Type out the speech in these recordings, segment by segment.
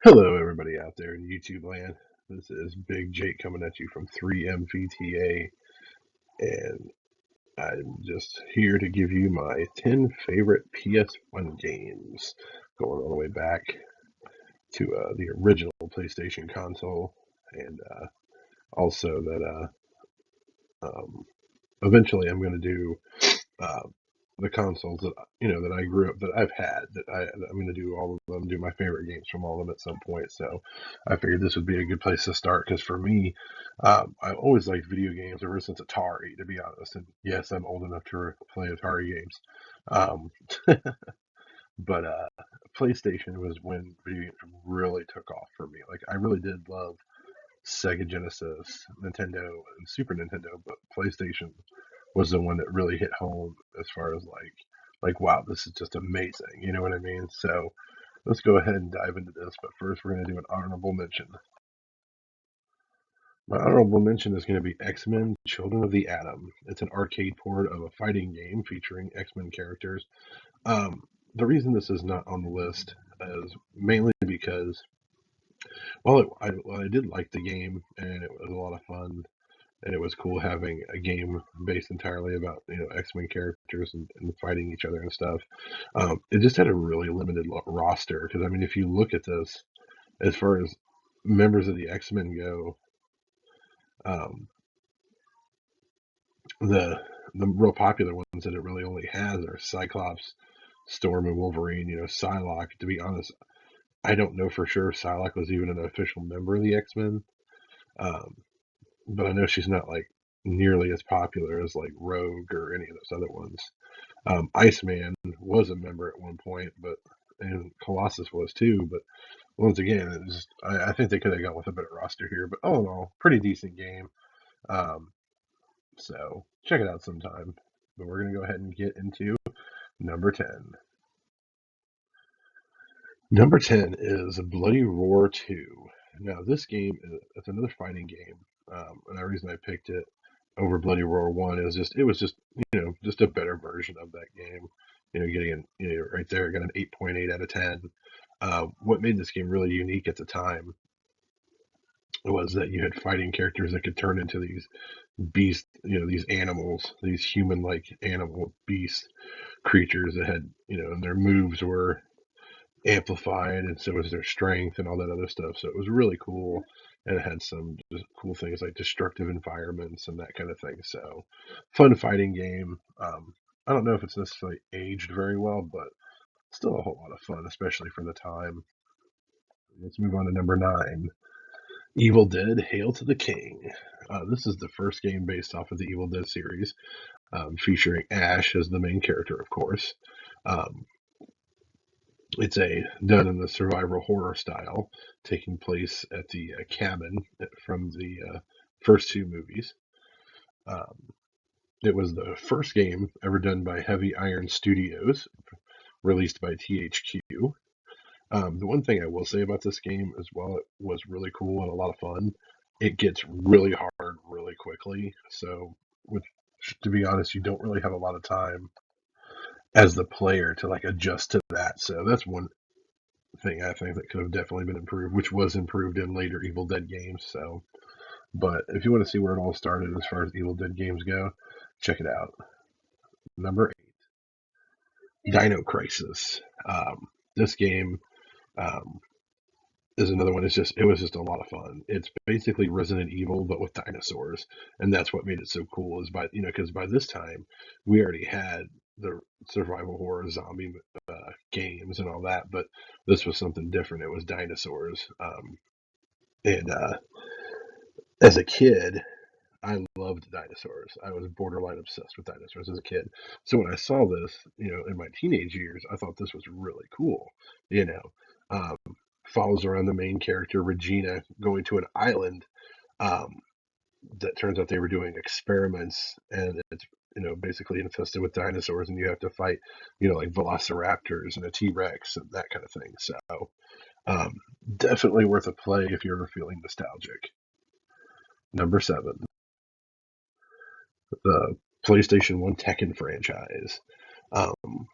Hello, everybody out there in YouTube land. This is Big Jake coming at you from 3MVTA, and I'm just here to give you my 10 favorite PS1 games, going all the way back to the original PlayStation console, and also that eventually I'm going to do uh, the consoles that that I grew up that I've had I'm going to do all of them, do my favorite games from all of them at some point. So I figured this would be a good place to start because for me, I always liked video games ever since Atari, to be honest. And yes, I'm old enough to play Atari games, um, but PlayStation was when video games really took off for me. Like I really did love Sega Genesis, Nintendo, and Super Nintendo, but PlayStation was the one that really hit home as far as like wow, this is just amazing. You know what I mean? So let's go ahead and dive into this. But first, we're going to do an honorable mention. My honorable mention is going to be X-Men: Children of the Atom. It's an arcade port of a fighting game featuring X-Men characters. The reason this is not on the list is mainly because while I did like the game and it was a lot of fun, and it was cool having a game based entirely about X-Men characters and fighting each other and stuff. It just had a really limited roster because I mean, if you look at this, as far as members of the X-Men go, um, the the real popular ones that it really only has are Cyclops, Storm, and Wolverine. Psylocke. To be honest, I don't know for sure if Psylocke was even an official member of the X-Men. Um, but I know she's not like nearly as popular as like Rogue or any of those other ones. Iceman was a member at one point, and Colossus was too. But once again, I think they could have gone with a better roster here. But all in all, pretty decent game. Um, so check it out sometime. But we're gonna go ahead and get into number 10. Number 10 is Bloody Roar 2. Now this game it's another fighting game, and the reason I picked it over Bloody Roar 1 is it was just just a better version of that game. Getting right there, I got an 8.8 out of 10. What made this game really unique at the time was that you had fighting characters that could turn into these beast, these animals, these human-like animal beast creatures that had, and their moves were amplified, and so was their strength and all that other stuff. So it was really cool, and it had some just cool things like destructive environments and that kind of thing. So, fun fighting game. I don't know if it's necessarily aged very well, but still a whole lot of fun, especially for the time. Let's move on to number 9. Evil Dead: Hail to the King. This is the first game based off of the Evil Dead series, featuring Ash as the main character, of course. Um, It's a done in the survival horror style, taking place at the cabin from the first two movies. Um, it was the first game ever done by Heavy Iron Studios, released by THQ. The one thing I will say about this game as well, it was really cool and a lot of fun. It gets really hard really quickly, so with to be honest, you don't really have a lot of time as the player to like adjust to that. So that's one thing I think that could have definitely been improved, which was improved in later Evil Dead games. So, but if you want to see where it all started as far as Evil Dead games go, check it out. Number 8, Dino Crisis. This game um, is another one. It was just a lot of fun. It's basically Resident Evil but with dinosaurs, and that's what made it so cool. Is by because by this time we already had the survival horror zombie games and all that, but this was something different. It was dinosaurs. And as a kid, I loved dinosaurs. I was borderline obsessed with dinosaurs as a kid. So when I saw this, in my teenage years, I thought this was really cool. You know, um, Follows around the main character Regina going to an island um, that turns out they were doing experiments, and it's basically infested with dinosaurs, and you have to fight like velociraptors and a T-Rex and that kind of thing. So um, definitely worth a play if you're ever feeling nostalgic. Number 7, the PlayStation 1 Tekken franchise. Um,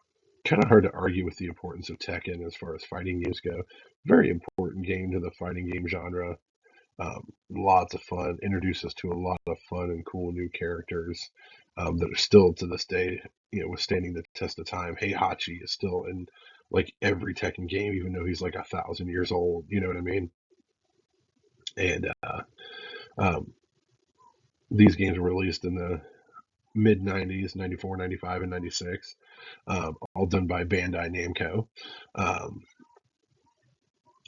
kind of hard to argue with the importance of Tekken as far as fighting games go. Very important game to the fighting game genre. Lots of fun. Introduced us to a lot of fun and cool new characters that are still to this day, withstanding the test of time. Heihachi is still in like every Tekken game, even though he's like 1,000 years old. You know what I mean? And um, these games were released in the mid 90s, 94, 95, and 96, all done by Bandai Namco. Um,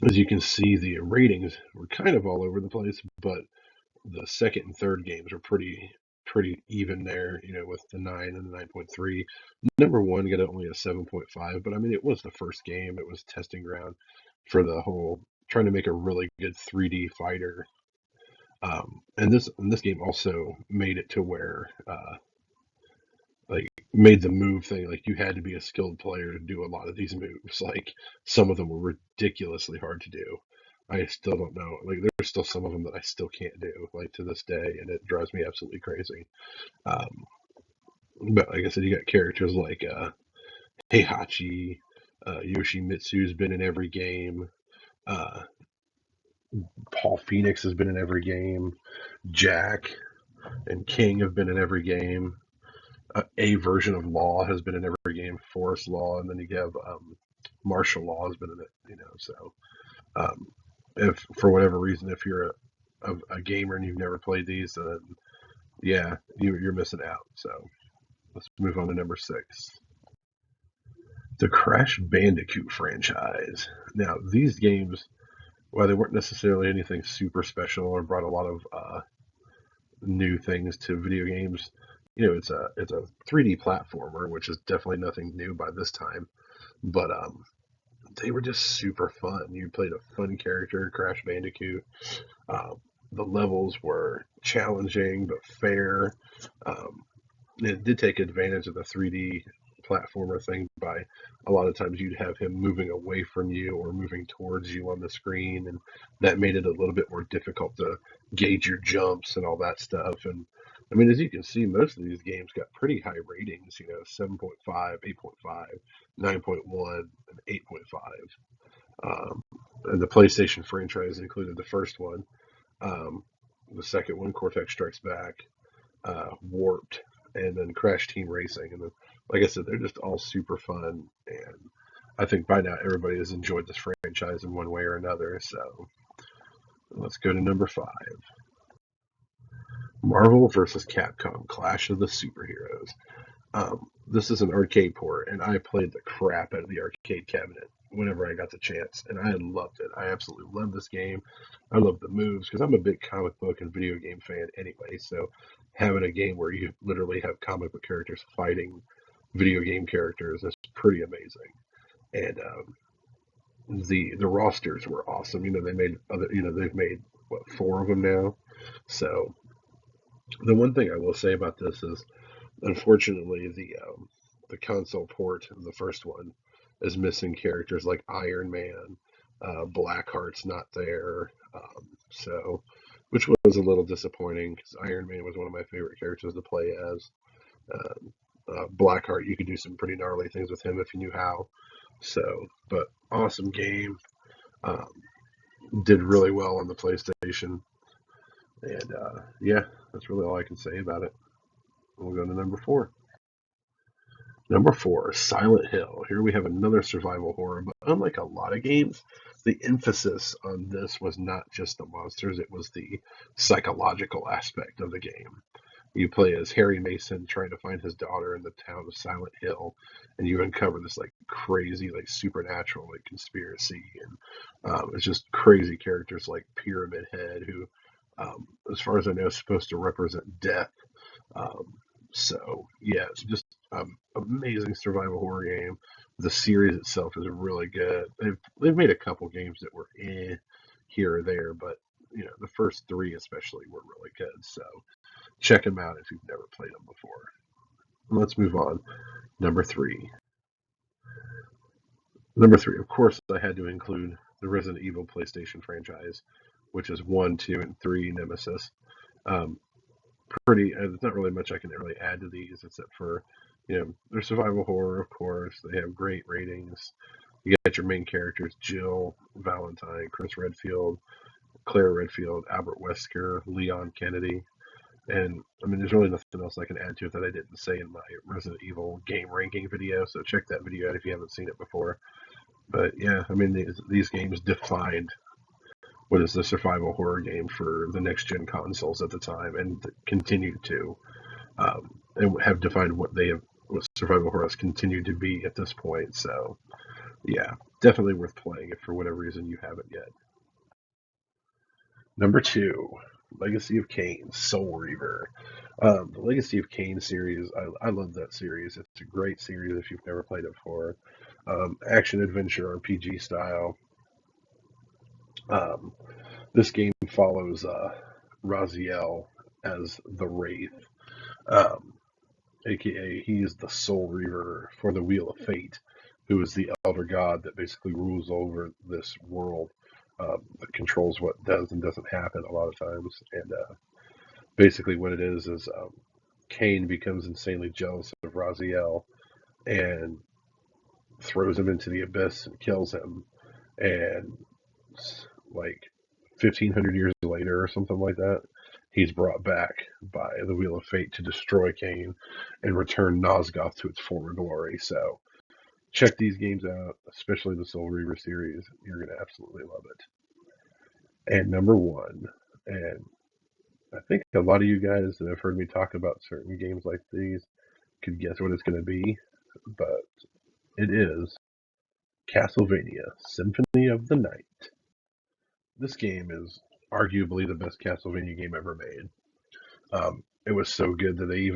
as you can see, the ratings were kind of all over the place, but the second and third games were pretty even there, with the 9 and the 9.3. Number one got only a 7.5, but I mean, it was the first game. It was testing ground for the whole trying to make a really good 3D fighter. And this game also made it to where like made the move thing like you had to be a skilled player to do a lot of these moves. Like some of them were ridiculously hard to do. I still don't know. Like there's still some of them that I still can't do, like to this day, and it drives me absolutely crazy. Um, but like I said, you got characters like Heihachi, Yoshimitsu's been in every game. Uh, Paul Phoenix has been in every game. Jack and King have been in every game. A version of Law has been in every game. Forest Law, and then you have Martial Law has been in it. So um, if for whatever reason, if you're a gamer and you've never played these, then yeah, you're missing out. So let's move on to number 6. The Crash Bandicoot franchise. Now, these games, while they weren't necessarily anything super special or brought a lot of new things to video games, it's a 3D platformer, which is definitely nothing new by this time. But they were just super fun. You played a fun character, Crash Bandicoot. Um, the levels were challenging but fair. Um, it did take advantage of the 3D platformer thing by a lot of times you'd have him moving away from you or moving towards you on the screen, and that made it a little bit more difficult to gauge your jumps and all that stuff. And I mean, as you can see, most of these games got pretty high ratings, 7.5, 8.5, 9.1, and 8.5. And the PlayStation franchise included the first one, um, the second one, Cortex Strikes Back, Warped, and then Crash Team Racing. And then, like I said, they're just all super fun. And I think by now everybody has enjoyed this franchise in one way or another. So let's go to number 5. Marvel vs. Capcom Clash of the Superheroes. This is an arcade port, and I played the crap out of the arcade cabinet whenever I got the chance, and I loved it. I absolutely love this game. I love the moves because I'm a big comic book and video game fan anyway. So having a game where you literally have comic book characters fighting video game characters is pretty amazing. And the rosters were awesome. They made other. They've made what 4 of them now. So the one thing I will say about this is unfortunately, the console port of the first one is missing characters like Iron Man. Blackheart's not there, so which was a little disappointing because Iron Man was one of my favorite characters to play as. Blackheart, you could do some pretty gnarly things with him if you knew how. So, but awesome game. Um, did really well on the PlayStation, and yeah, that's really all I can say about it. We'll go to number 4. Number 4, Silent Hill. Here we have another survival horror, but unlike a lot of games, the emphasis on this was not just the monsters, it was the psychological aspect of the game. You play as Harry Mason trying to find his daughter in the town of Silent Hill, and you uncover this like crazy, like supernatural, like conspiracy, and it's just crazy characters like Pyramid Head, who, as far as I know, is supposed to represent death. Um, so yeah, it's just amazing survival horror game. The series itself is really good. They've made a couple games that were here or there, but the first 3 especially were really good. So check them out if you've never played them before. Let's move on. Number 3. Number 3. Of course, I had to include the Resident Evil PlayStation franchise, which is 1, 2, and 3 Nemesis. Um, There's not really much I can really add to these except for they're survival horror, of course. They have great ratings. You got your main characters: Jill Valentine, Chris Redfield, Claire Redfield, Albert Wesker, Leon Kennedy. And I mean, there's really nothing else I can add to it that I didn't say in my Resident Evil game ranking video. So check that video out if you haven't seen it before. But yeah, I mean, these games defined what is the survival horror game for the next gen consoles at the time, and continue to, and have defined what survival horror has continued to be at this point. So yeah, definitely worth playing if for whatever reason you haven't yet. Number two, Legacy of Kain, Soul Reaver. The Legacy of Kain series, I love that series. It's a great series if you've never played it before. Action adventure RPG style. Um, this game follows Raziel as the Wraith, um, aka he is the Soul Reaver for the Wheel of Fate, who is the elder god that basically rules over this world, that controls what does and doesn't happen a lot of times. And basically, what it is Kain becomes insanely jealous of Raziel and throws him into the abyss and kills him. And like 1500 years later or something like that, he's brought back by the Wheel of Fate to destroy Kain and return Nosgoth to its former glory. So check these games out, especially the Soul Reaver series. You're going to absolutely love it. And number one, and I think a lot of you guys that have heard me talk about certain games like these could guess what it's going to be, but it is Castlevania Symphony of the Night. This game is arguably the best Castlevania game ever made. It was so good that they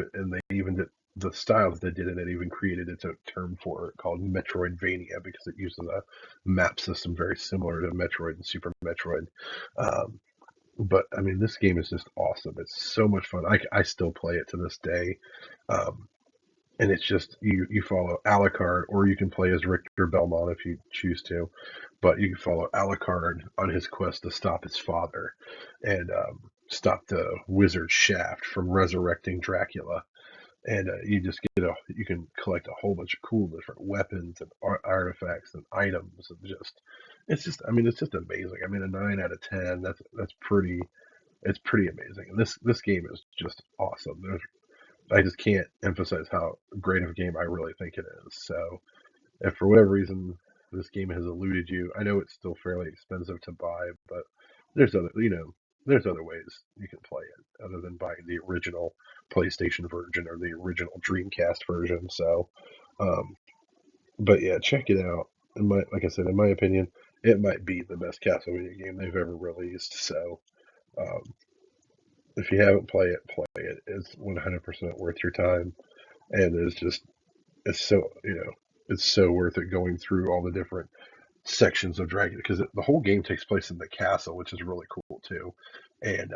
even did the style that they did in it even created its own term for it called Metroidvania because it uses a map system very similar to Metroid and Super Metroid. Um, but I mean, this game is just awesome. It's so much fun. I still play it to this day. Um, and it's just you follow Alucard, or you can play as Richter Belmont if you choose to, but you can follow Alucard on his quest to stop his father and stop the wizard Shaft from resurrecting Dracula. And you can collect a whole bunch of cool different weapons and artifacts and items and it's just amazing. I mean, a 9 out of 10. That's pretty amazing. And this game is just awesome. I just can't emphasize how great of a game I really think it is. So, if for whatever reason this game has eluded you, I know it's still fairly expensive to buy, but there's other there's other ways you can play it other than buying the original PlayStation version or the original Dreamcast version. So, um, but yeah, check it out. Like I said, in my opinion, it might be the best Castlevania game they've ever released. So, um, if you haven't played it, play it. It's 100% worth your time, and it's so it's so worth it going through all the different sections of Dragon because the whole game takes place in the castle, which is really cool too. And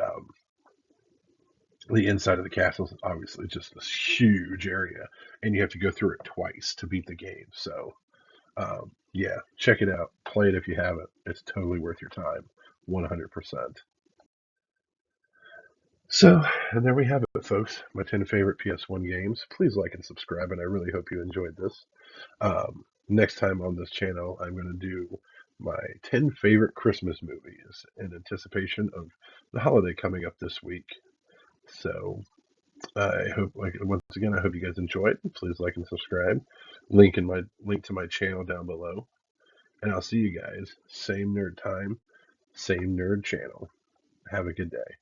the inside of the castle is obviously just this huge area, and you have to go through it twice to beat the game. So yeah, check it out. Play it if you haven't. It's totally worth your time, 100%. So, and there we have it, folks. My 10 favorite PS1 games. Please like and subscribe, and I really hope you enjoyed this. Next time on this channel, I'm going to do my 10 favorite Christmas movies in anticipation of the holiday coming up this week. So, I hope, once again, I hope you guys enjoyed. Please like and subscribe. Link to my channel down below, and I'll see you guys same nerd time, same nerd channel. Have a good day.